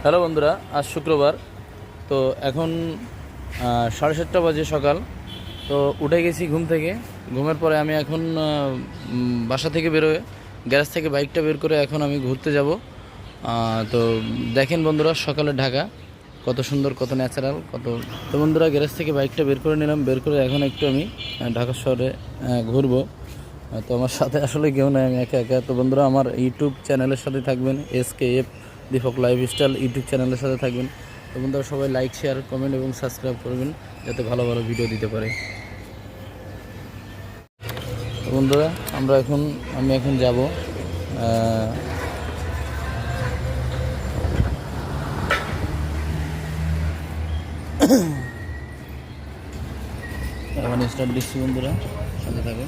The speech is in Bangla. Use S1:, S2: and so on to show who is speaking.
S1: হ্যালো বন্ধুরা, আজ শুক্রবার। তো এখন 7:30 বাজে সকাল। তো উঠে গেছি ঘুম থেকে। ঘুমের পরে আমি এখন বাসা থেকে বেরোয় গ্যারেজ থেকে বাইকটা বের করে এখন আমি ঘুরতে যাব। তো দেখেন বন্ধুরা, সকালে ঢাকা কত সুন্দর, কত ন্যাচারাল, কত। তো বন্ধুরা, গ্যারেজ থেকে বাইকটা বের করে নিলাম, বের করে এখন একটু আমি ঢাকা শহরে ঘুরবো। তো আমার সাথে আসলে কেউ নাই, আমি একা একা। তো বন্ধুরা, আমার ইউটিউব চ্যানেলের সাথে থাকবেন, SKF দীপক লাইফস্টাইল ইউটিউব চ্যানেলের সাথে থাকবেন। তো বন্ধুরা, সবাই লাইক, শেয়ার, কমেন্ট এবং সাবস্ক্রাইব করবেন, যাতে ভালো ভালো ভিডিও দিতে পারে। তো বন্ধুরা, আমি এখন যাব এখন স্টার্ট দিচ্ছি। বন্ধুরা, সাথে থাকে।